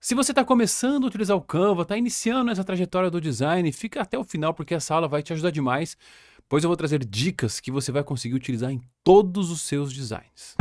Se você está começando a utilizar o Canva, está iniciando essa trajetória do design, fica até o final porque essa aula vai te ajudar demais, pois eu vou trazer dicas que você vai conseguir utilizar em todos os seus designs.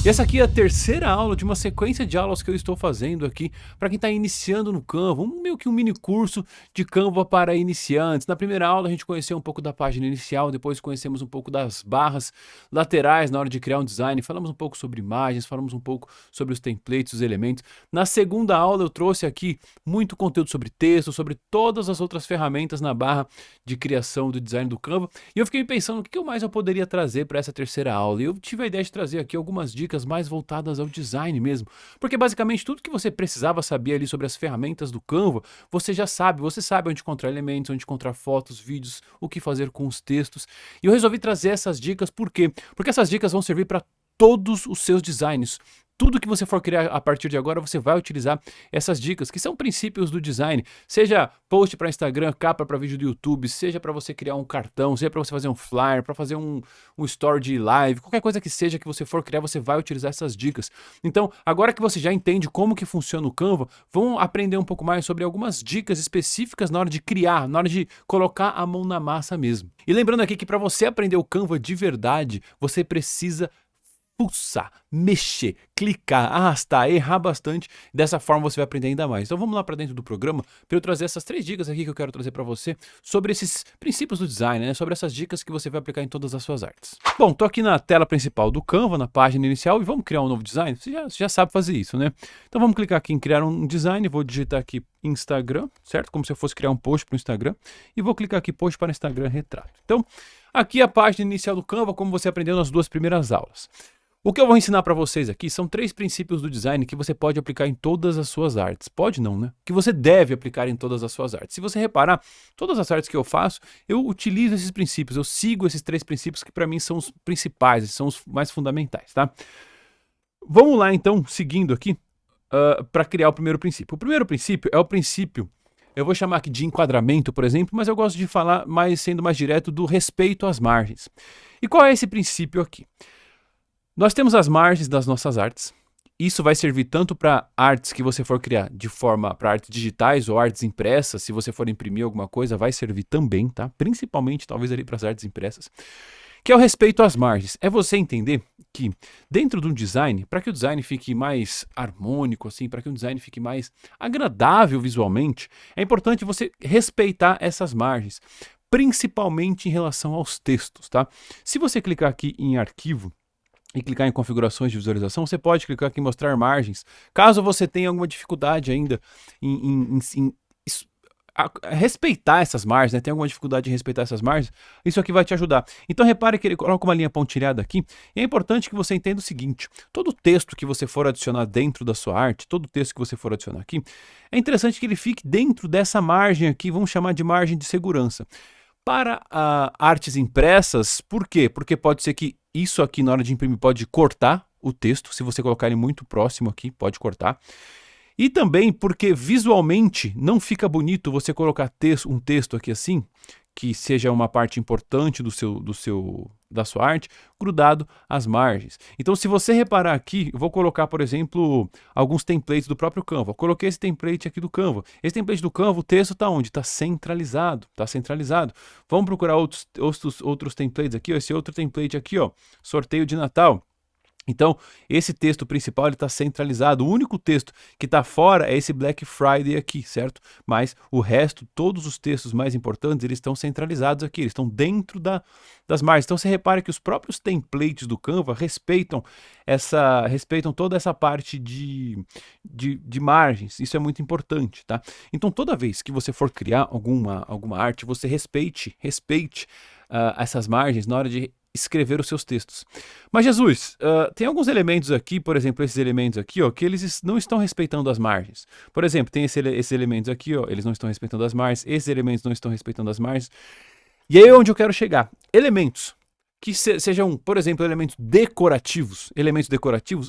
E essa aqui é a terceira aula de uma sequência de aulas que eu estou fazendo aqui para quem está iniciando no Canva, meio que um mini curso de Canva para iniciantes. Na primeira aula a gente conheceu um pouco da página inicial, depois conhecemos um pouco das barras laterais na hora de criar um design, falamos um pouco sobre imagens, falamos um pouco sobre os templates, os elementos. Na segunda aula eu trouxe aqui muito conteúdo sobre texto, sobre todas as outras ferramentas na barra de criação do design do Canva, e eu fiquei pensando o que mais eu poderia trazer para essa terceira aula, e eu tive a ideia de trazer aqui algumas dicas mais voltadas ao design mesmo, porque basicamente tudo que você precisava saber ali sobre as ferramentas do Canva, você sabe onde encontrar elementos, onde encontrar fotos, vídeos, o que fazer com os textos, e eu resolvi trazer essas dicas, por quê? Porque essas dicas vão servir para todos os seus designs. Tudo que você for criar a partir de agora, você vai utilizar essas dicas, que são princípios do design. Seja post para Instagram, capa para vídeo do YouTube, seja para você criar um cartão, seja para você fazer um flyer, para fazer um story de live, qualquer coisa que seja que você for criar, você vai utilizar essas dicas. Então, agora que você já entende como que funciona o Canva, vamos aprender um pouco mais sobre algumas dicas específicas na hora de criar, na hora de colocar a mão na massa mesmo. E lembrando aqui que para você aprender o Canva de verdade, você precisa pulsar, mexer, clicar, arrastar, errar bastante. Dessa forma você vai aprender ainda mais. Então vamos lá para dentro do programa para eu trazer essas 3 dicas aqui que eu quero trazer para você sobre esses princípios do design, né? Sobre essas dicas que você vai aplicar em todas as suas artes. Bom, tô aqui na tela principal do Canva, na página inicial, e vamos criar um novo design? Você já sabe fazer isso, né? Então vamos clicar aqui em criar um design, vou digitar aqui Instagram, certo? Como se eu fosse criar um post para o Instagram, e vou clicar aqui post para Instagram retrato. Então, aqui é a página inicial do Canva, como você aprendeu nas 2 primeiras aulas. O que eu vou ensinar para vocês aqui são 3 princípios do design que você pode aplicar em todas as suas artes. Pode não, né? Que você deve aplicar em todas as suas artes. Se você reparar, todas as artes que eu faço, eu utilizo esses princípios, eu sigo esses 3 princípios que para mim são os principais, são os mais fundamentais, tá? Vamos lá então, seguindo aqui, para criar o primeiro princípio. O primeiro princípio é o princípio, eu vou chamar aqui de enquadramento, por exemplo, mas eu gosto de falar sendo mais direto do respeito às margens. E qual é esse princípio aqui? Nós temos as margens das nossas artes. Isso vai servir tanto para artes que você for criar de forma para artes digitais ou artes impressas. Se você for imprimir alguma coisa, vai servir também, tá? Principalmente, talvez ali para as artes impressas. Que é o respeito às margens. É você entender que dentro de um design, para que o design fique mais harmônico, assim, para que o design fique mais agradável visualmente, é importante você respeitar essas margens, principalmente em relação aos textos, tá? Se você clicar aqui em arquivo e clicar em configurações de visualização, você pode clicar aqui em mostrar margens. Caso você tenha alguma dificuldade ainda em respeitar essas margens, né? Tem alguma dificuldade em respeitar essas margens, isso aqui vai te ajudar. Então repare que ele coloca uma linha pontilhada aqui, e é importante que você entenda o seguinte: todo texto que você for adicionar dentro da sua arte, todo texto que você for adicionar aqui, é interessante que ele fique dentro dessa margem aqui, vamos chamar de margem de segurança. Para artes impressas, por quê? Porque pode ser que isso aqui na hora de imprimir pode cortar o texto, se você colocar ele muito próximo aqui, pode cortar. E também porque visualmente não fica bonito você colocar um texto aqui assim, que seja uma parte importante da sua arte, grudado às margens. Então, se você reparar aqui, eu vou colocar, por exemplo, alguns templates do próprio Canva. Eu coloquei esse template aqui do Canva. Esse template do Canva, o texto está onde? Está centralizado, está centralizado. Vamos procurar outros templates aqui, ó. Esse outro template aqui, ó, sorteio de Natal. Então, esse texto principal está centralizado. O único texto que está fora é esse Black Friday aqui, certo? Mas o resto, todos os textos mais importantes, eles estão centralizados aqui, eles estão dentro das margens. Então, você repara que os próprios templates do Canva respeitam toda essa parte de margens. Isso é muito importante, tá? Então, toda vez que você for criar alguma arte, você respeite essas margens na hora de escrever os seus textos. Mas Jesus, tem alguns elementos aqui, por exemplo, esses elementos aqui, ó, que eles não estão respeitando as margens. Por exemplo, tem esses elementos aqui, ó, eles não estão respeitando as margens, esses elementos não estão respeitando as margens. E aí é onde eu quero chegar. Elementos que sejam, por exemplo, elementos decorativos,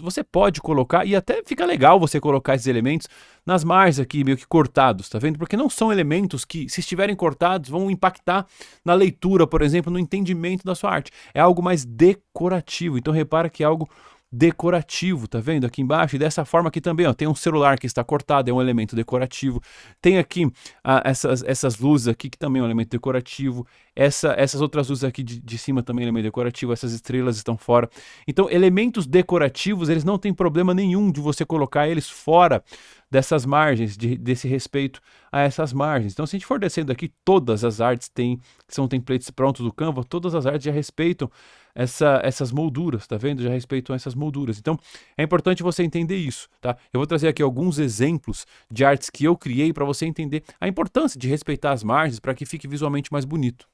você pode colocar, e até fica legal você colocar esses elementos nas margens aqui, meio que cortados, tá vendo? Porque não são elementos que, se estiverem cortados, vão impactar na leitura, por exemplo, no entendimento da sua arte. É algo mais decorativo, então repara que é algo decorativo, tá vendo aqui embaixo? E dessa forma aqui também, ó, tem um celular que está cortado, é um elemento decorativo. Tem aqui essas luzes aqui que também é um elemento decorativo. Essas outras luzes aqui de cima também é um elemento decorativo. Essas estrelas estão fora. Então, elementos decorativos, eles não tem problema nenhum de você colocar eles fora dessas margens, desse respeito a essas margens. Então, se a gente for descendo aqui, todas as artes que são templates prontos do Canva, todas as artes já respeitam essas molduras, tá vendo? Já respeitam essas molduras. Então, é importante você entender isso, tá? Eu vou trazer aqui alguns exemplos de artes que eu criei para você entender a importância de respeitar as margens para que fique visualmente mais bonito.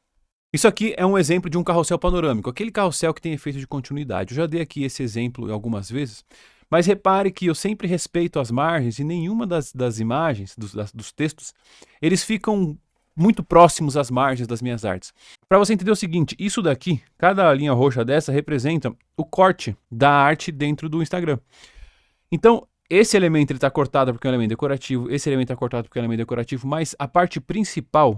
Isso aqui é um exemplo de um carrossel panorâmico, aquele carrossel que tem efeito de continuidade. Eu já dei aqui esse exemplo algumas vezes, mas repare que eu sempre respeito as margens e nenhuma das imagens, dos textos, eles ficam muito próximos às margens das minhas artes. Para você entender o seguinte, isso daqui, cada linha roxa dessa representa o corte da arte dentro do Instagram. Então, esse elemento está cortado porque é um elemento decorativo, esse elemento está cortado porque é um elemento decorativo, mas a parte principal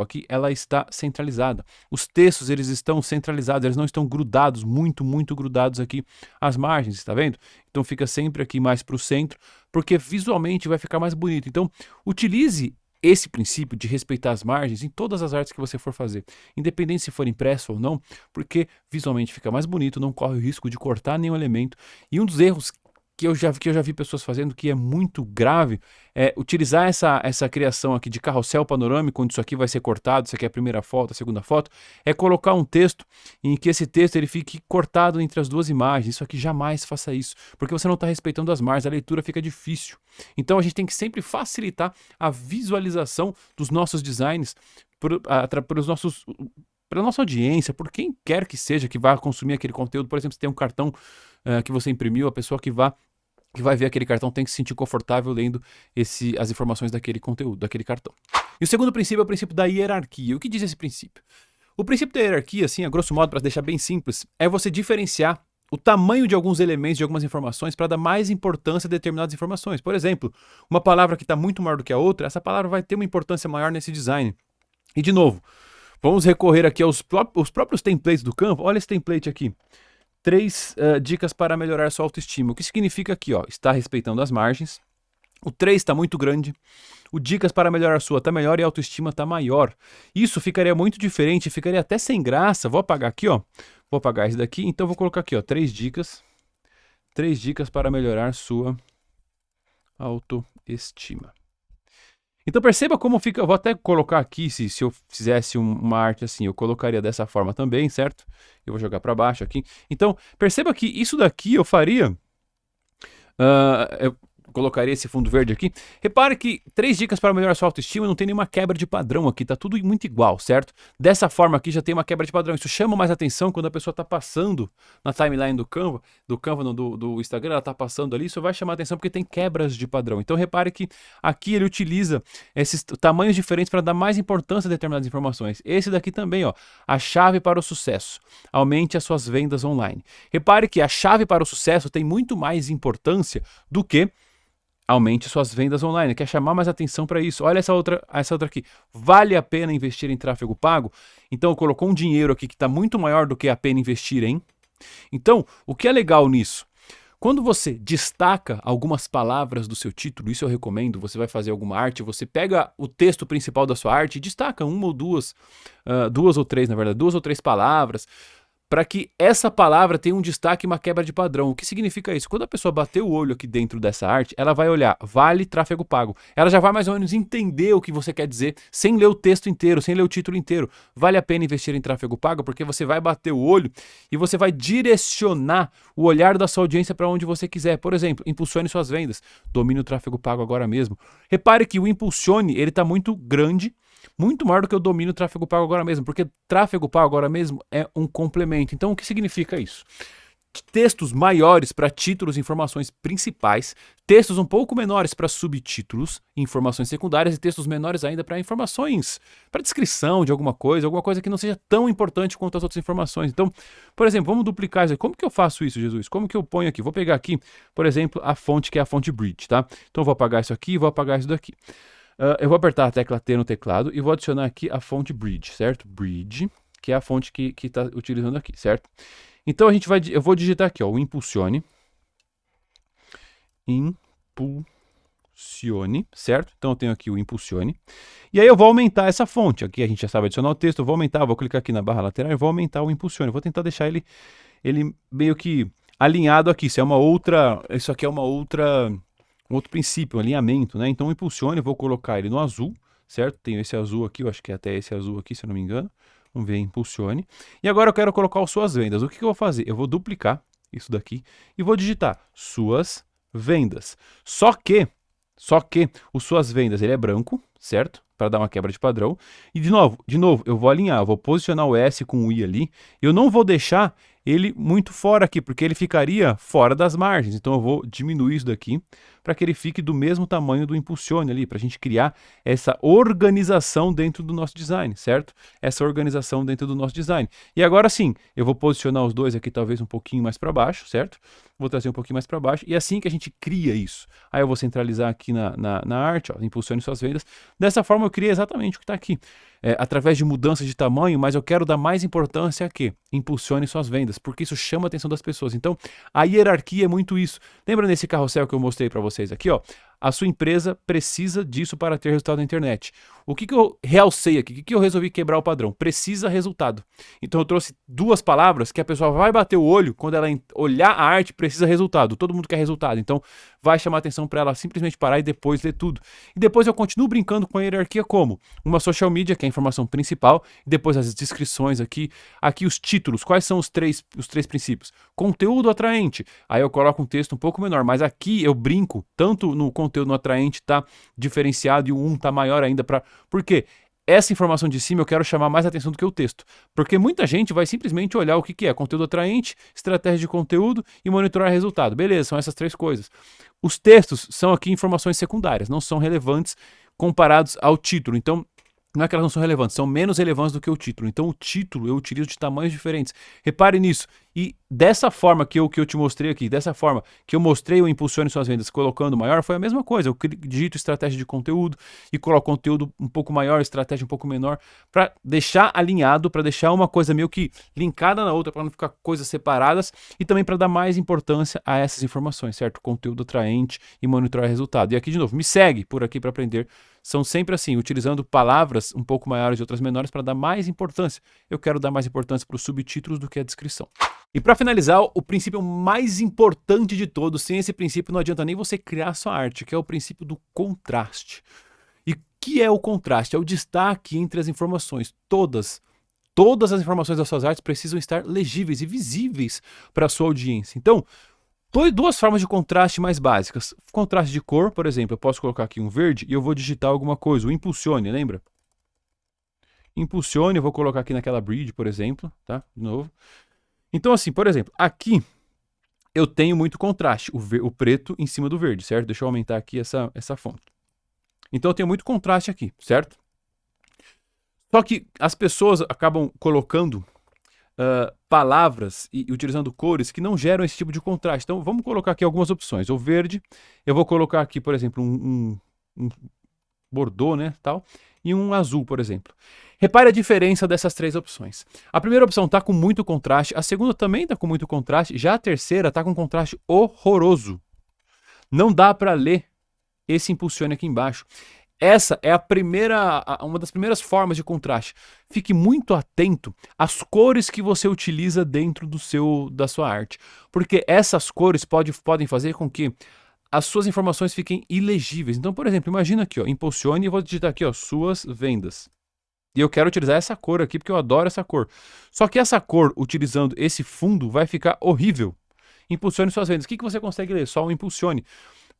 aqui, ela está centralizada. Os textos, eles estão centralizados, eles não estão grudados, muito grudados aqui às margens, está vendo? Então fica sempre aqui mais para o centro, porque visualmente vai ficar mais bonito. Então, utilize esse princípio de respeitar as margens em todas as artes que você for fazer, independente se for impresso ou não, porque visualmente fica mais bonito, não corre o risco de cortar nenhum elemento. E um dos erros que eu já vi pessoas fazendo, que é muito grave, é utilizar essa criação aqui de carrossel panorâmico, onde isso aqui vai ser cortado, isso aqui é a primeira foto, a segunda foto, é colocar um texto em que esse texto ele fique cortado entre as duas imagens. Isso aqui jamais faça isso, porque você não está respeitando as margens, a leitura fica difícil. Então a gente tem que sempre facilitar a visualização dos nossos designs pela nossa audiência, por quem quer que seja que vá consumir aquele conteúdo. Por exemplo, se tem um cartão que você imprimiu, a pessoa que vai ver aquele cartão tem que se sentir confortável lendo as informações daquele conteúdo, daquele cartão. E o segundo princípio é o princípio da hierarquia. O que diz esse princípio? O princípio da hierarquia, assim, a grosso modo, para deixar bem simples, é você diferenciar o tamanho de alguns elementos, de algumas informações, para dar mais importância a determinadas informações. Por exemplo, uma palavra que está muito maior do que a outra, essa palavra vai ter uma importância maior nesse design. E, de novo, vamos recorrer aqui aos próprios templates do Canva. Olha esse template aqui. 3 dicas para melhorar sua autoestima. O que significa aqui, ó, está respeitando as margens. O 3 está muito grande. O dicas para melhorar sua está melhor e a autoestima está maior. Isso ficaria muito diferente, ficaria até sem graça. Vou apagar aqui, ó. Vou apagar esse daqui. Então vou colocar aqui, ó, 3 dicas. 3 dicas para melhorar sua autoestima. Então perceba como fica, eu vou até colocar aqui, se eu fizesse uma arte assim, eu colocaria dessa forma também, certo? Eu vou jogar para baixo aqui. Então perceba que isso daqui eu faria, eu colocaria esse fundo verde aqui. Repare que 3 dicas para melhorar sua autoestima, não tem nenhuma quebra de padrão aqui, tá tudo muito igual, certo? Dessa forma aqui já tem uma quebra de padrão. Isso chama mais atenção quando a pessoa está passando na timeline do Canva, do Instagram, ela está passando ali, isso vai chamar atenção porque tem quebras de padrão. Então repare que aqui ele utiliza esses tamanhos diferentes para dar mais importância a determinadas informações. Esse daqui também, ó, a chave para o sucesso. Aumente as suas vendas online. Repare que a chave para o sucesso tem muito mais importância do que aumente suas vendas online, quer chamar mais atenção para isso. Olha essa outra aqui. Vale a pena investir em tráfego pago? Então, colocou um dinheiro aqui que está muito maior do que a pena investir em. Então, o que é legal nisso? Quando você destaca algumas palavras do seu título, isso eu recomendo, você vai fazer alguma arte, você pega o texto principal da sua arte e destaca uma ou duas ou três palavras, para que essa palavra tenha um destaque e uma quebra de padrão. O que significa isso? Quando a pessoa bater o olho aqui dentro dessa arte, ela vai olhar, vale tráfego pago. Ela já vai mais ou menos entender o que você quer dizer, sem ler o texto inteiro, sem ler o título inteiro. Vale a pena investir em tráfego pago, porque você vai bater o olho e você vai direcionar o olhar da sua audiência para onde você quiser. Por exemplo, impulsione suas vendas. Domine o tráfego pago agora mesmo. Repare que o impulsione, ele está muito grande, muito maior do que o domínio do tráfego pago agora mesmo, porque tráfego pago agora mesmo é um complemento. Então, o que significa isso? Textos maiores para títulos e informações principais, textos um pouco menores para subtítulos e informações secundárias e textos menores ainda para informações, para descrição de alguma coisa que não seja tão importante quanto as outras informações. Então, por exemplo, vamos duplicar isso aí. Como que eu faço isso, Jesus? Como que eu ponho aqui? Vou pegar aqui, por exemplo, a fonte que é a fonte Bridge, tá? Então, eu vou apagar isso aqui e vou apagar isso daqui. Eu vou apertar a tecla T no teclado e vou adicionar aqui a fonte Bridge, certo? Bridge, que é a fonte que está utilizando aqui, certo? Então eu vou digitar aqui, ó, o impulsione. Impulsione, certo? Então eu tenho aqui o impulsione. E aí eu vou aumentar essa fonte. Aqui a gente já sabe adicionar o texto, eu vou aumentar, vou clicar aqui na barra lateral e vou aumentar o impulsione. Vou tentar deixar ele meio que alinhado aqui. Isso aqui é um outro princípio, um alinhamento, né? Então o impulsione, eu vou colocar ele no azul, certo? Tenho esse azul aqui, eu acho que é até esse azul aqui, se eu não me engano. Vamos ver, impulsione. E agora eu quero colocar as suas vendas. O que eu vou fazer? Eu vou duplicar isso daqui e vou digitar suas vendas. Só que o suas vendas, ele é branco, certo? Para dar uma quebra de padrão. E de novo, eu vou alinhar, eu vou posicionar o S com o I ali. Eu não vou deixar ele muito fora aqui, porque ele ficaria fora das margens. Então eu vou diminuir isso daqui para que ele fique do mesmo tamanho do impulsione ali, para a gente criar essa organização dentro do nosso design, certo? Essa organização dentro do nosso design. E agora sim, eu vou posicionar os dois aqui talvez um pouquinho mais para baixo, certo? Vou trazer um pouquinho mais para baixo, e é assim que a gente cria isso. Aí eu vou centralizar aqui na arte, ó, impulsione suas vendas. Dessa forma eu criei exatamente o que está aqui. Através de mudanças de tamanho, mas eu quero dar mais importância a quê? Impulsione suas vendas, porque isso chama a atenção das pessoas. Então, a hierarquia é muito isso. Lembra nesse carrossel que eu mostrei para vocês aqui, ó? A sua empresa precisa disso para ter resultado na internet. O que eu realcei aqui? O que eu resolvi quebrar o padrão? Precisa resultado. Então eu trouxe duas palavras que a pessoa vai bater o olho quando ela olhar a arte, precisa resultado. Todo mundo quer resultado. Então vai chamar atenção para ela simplesmente parar e depois ler tudo. E depois eu continuo brincando com a hierarquia como? Uma social media, que é a informação principal, e depois as descrições aqui os títulos. Quais são os três princípios? Conteúdo atraente. Aí eu coloco um texto um pouco menor, mas aqui eu brinco, tanto no conteúdo no atraente tá diferenciado e o 1 tá maior ainda para... Por quê? Essa informação de cima eu quero chamar mais atenção do que o texto. Porque muita gente vai simplesmente olhar o que é conteúdo atraente, estratégia de conteúdo e monitorar resultado. Beleza, são essas três coisas. Os textos são aqui informações secundárias, não são relevantes comparados ao título. Então, não é que elas não são relevantes, são menos relevantes do que o título. Então o título eu utilizo de tamanhos diferentes. Repare nisso. E dessa forma que eu te mostrei aqui, dessa forma que eu mostrei o Impulsione Suas Vendas colocando maior, foi a mesma coisa. Eu digito estratégia de conteúdo e coloco conteúdo um pouco maior, estratégia um pouco menor, para deixar alinhado, para deixar uma coisa meio que linkada na outra, para não ficar coisas separadas e também para dar mais importância a essas informações, certo? Conteúdo atraente e monitorar resultado. E aqui, de novo, me segue por aqui para aprender. São sempre assim, utilizando palavras um pouco maiores e outras menores para dar mais importância. Eu quero dar mais importância para os subtítulos do que a descrição. E para finalizar, o princípio mais importante de todos, sem esse princípio não adianta nem você criar sua arte, que é o princípio do contraste. E o que é o contraste? É o destaque entre as informações. Todas as informações das suas artes precisam estar legíveis e visíveis para a sua audiência. Então, duas formas de contraste mais básicas. Contraste de cor, por exemplo, eu posso colocar aqui um verde e eu vou digitar alguma coisa, o Impulsione, lembra? Impulsione, eu vou colocar aqui naquela bridge, por exemplo, tá? De novo. Então assim, por exemplo, aqui eu tenho muito contraste, o preto em cima do verde, certo? Deixa eu aumentar aqui essa fonte. Então eu tenho muito contraste aqui, certo? Só que as pessoas acabam colocando palavras e utilizando cores que não geram esse tipo de contraste. Então vamos colocar aqui algumas opções. O verde, eu vou colocar aqui, por exemplo, um bordô, né, tal, e um azul, por exemplo. Repare a diferença dessas três opções. A primeira opção está com muito contraste, a segunda também está com muito contraste, já a terceira está com contraste horroroso. Não dá para ler esse Impulsione aqui embaixo. Essa é uma das primeiras formas de contraste. Fique muito atento às cores que você utiliza dentro da sua arte, porque essas cores podem fazer com que as suas informações fiquem ilegíveis. Então, por exemplo, imagina aqui, ó, Impulsione, e vou digitar aqui, ó, suas vendas. E eu quero utilizar essa cor aqui, porque eu adoro essa cor. Só que essa cor, utilizando esse fundo, vai ficar horrível. Impulsione suas vendas. O que você consegue ler? Só o Impulsione.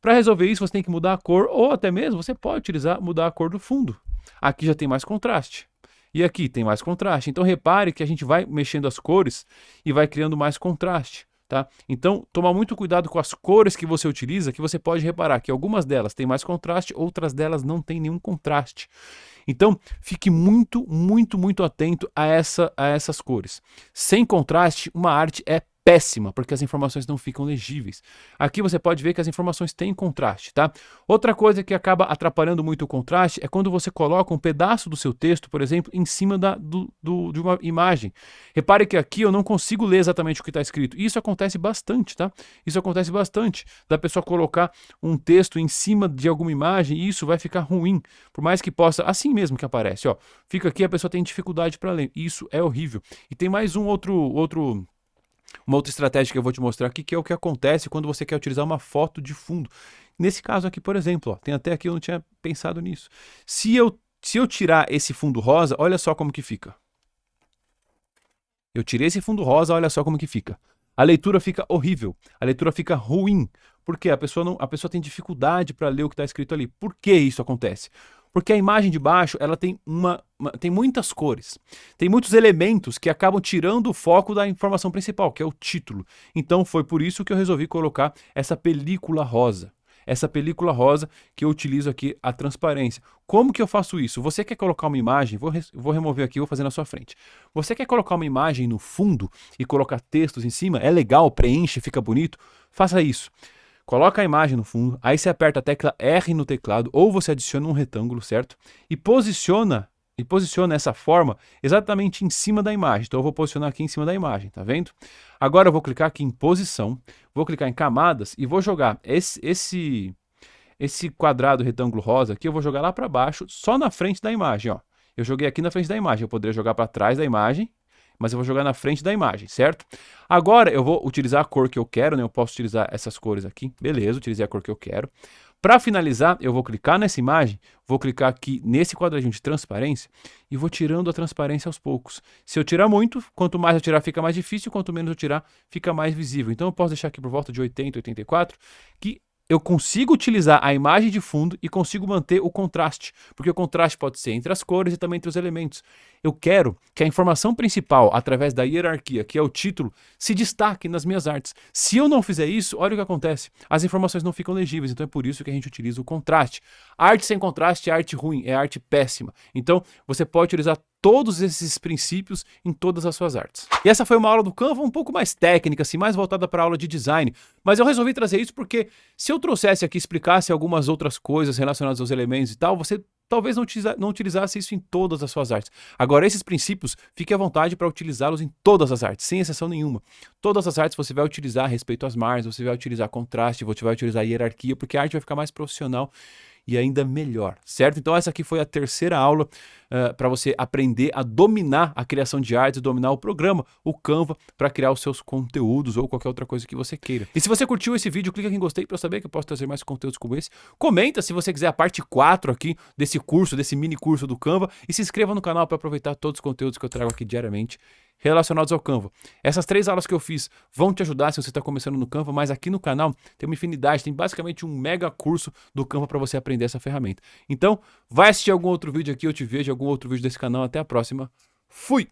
Para resolver isso, você tem que mudar a cor, ou até mesmo você pode mudar a cor do fundo. Aqui já tem mais contraste. E aqui tem mais contraste. Então repare que a gente vai mexendo as cores e vai criando mais contraste. Tá? Então, tomar muito cuidado com as cores que você utiliza, que você pode reparar que algumas delas têm mais contraste, outras delas não têm nenhum contraste. Então, fique muito atento a essas cores. Sem contraste, uma arte é péssima, porque as informações não ficam legíveis. Aqui você pode ver que as informações têm contraste, tá? Outra coisa que acaba atrapalhando muito o contraste é quando você coloca um pedaço do seu texto, por exemplo, em cima de uma imagem. Repare que aqui eu não consigo ler exatamente o que está escrito. Isso acontece bastante, tá? Isso acontece bastante, da pessoa colocar um texto em cima de alguma imagem e isso vai ficar ruim. Por mais que possa, assim mesmo que aparece, ó. Fica aqui, a pessoa tem dificuldade para ler. Isso é horrível. E tem mais uma outra estratégia que eu vou te mostrar aqui, que é o que acontece quando você quer utilizar uma foto de fundo. Nesse caso aqui, por exemplo, ó, tem até aqui, eu não tinha pensado nisso. Se eu tirar esse fundo rosa, olha só como que fica. Eu tirei esse fundo rosa, olha só como que fica. A leitura fica horrível, a leitura fica ruim. Por quê? A pessoa tem dificuldade para ler o que está escrito ali. Por que isso acontece? Porque a imagem de baixo ela tem tem muitas cores, tem muitos elementos que acabam tirando o foco da informação principal, que é o título. Então foi por isso que eu resolvi colocar essa película rosa. Essa película rosa que eu utilizo aqui, a transparência. Como que eu faço isso? Você quer colocar uma imagem, vou remover aqui, vou fazer na sua frente. Você quer colocar uma imagem no fundo e colocar textos em cima? É legal, preenche, fica bonito? Faça isso. Coloca a imagem no fundo, aí você aperta a tecla R no teclado ou você adiciona um retângulo, certo? E posiciona essa forma exatamente em cima da imagem. Então eu vou posicionar aqui em cima da imagem, tá vendo? Agora eu vou clicar aqui em posição, vou clicar em camadas e vou jogar esse quadrado retângulo rosa aqui, eu vou jogar lá para baixo, só na frente da imagem, ó. Eu joguei aqui na frente da imagem, eu poderia jogar para trás da imagem, mas eu vou jogar na frente da imagem, certo? Agora eu vou utilizar a cor que eu quero, né? Eu posso utilizar essas cores aqui, beleza, utilizei a cor que eu quero. Para finalizar, eu vou clicar nessa imagem, vou clicar aqui nesse quadradinho de transparência e vou tirando a transparência aos poucos. Se eu tirar muito, quanto mais eu tirar fica mais difícil, quanto menos eu tirar fica mais visível. Então eu posso deixar aqui por volta de 80, 84, que eu consigo utilizar a imagem de fundo e consigo manter o contraste, porque o contraste pode ser entre as cores e também entre os elementos. Eu quero que a informação principal, através da hierarquia, que é o título, se destaque nas minhas artes. Se eu não fizer isso, olha o que acontece. As informações não ficam legíveis, então é por isso que a gente utiliza o contraste. Arte sem contraste é arte ruim, é arte péssima. Então, você pode utilizar todos esses princípios em todas as suas artes. E essa foi uma aula do Canva um pouco mais técnica, assim, mais voltada para a aula de design. Mas eu resolvi trazer isso porque se eu trouxesse aqui, explicasse algumas outras coisas relacionadas aos elementos e tal, você talvez não utilizasse isso em todas as suas artes. Agora, esses princípios, fique à vontade para utilizá-los em todas as artes, sem exceção nenhuma. Todas as artes você vai utilizar a respeito às margens, você vai utilizar contraste, você vai utilizar hierarquia, porque a arte vai ficar mais profissional e ainda melhor, certo? Então essa aqui foi a terceira aula para você aprender a dominar a criação de artes, dominar o programa, o Canva, para criar os seus conteúdos ou qualquer outra coisa que você queira. E se você curtiu esse vídeo, clica aqui em gostei para eu saber que eu posso trazer mais conteúdos como esse. Comenta se você quiser a parte 4 aqui desse curso, desse mini curso do Canva e se inscreva no canal para aproveitar todos os conteúdos que eu trago aqui diariamente relacionados ao Canva. Essas 3 aulas que eu fiz vão te ajudar se você está começando no Canva, mas aqui no canal tem uma infinidade, tem basicamente um mega curso do Canva para você aprender essa ferramenta. Então, vai assistir algum outro vídeo aqui, eu te vejo em algum outro vídeo desse canal. Até a próxima. Fui!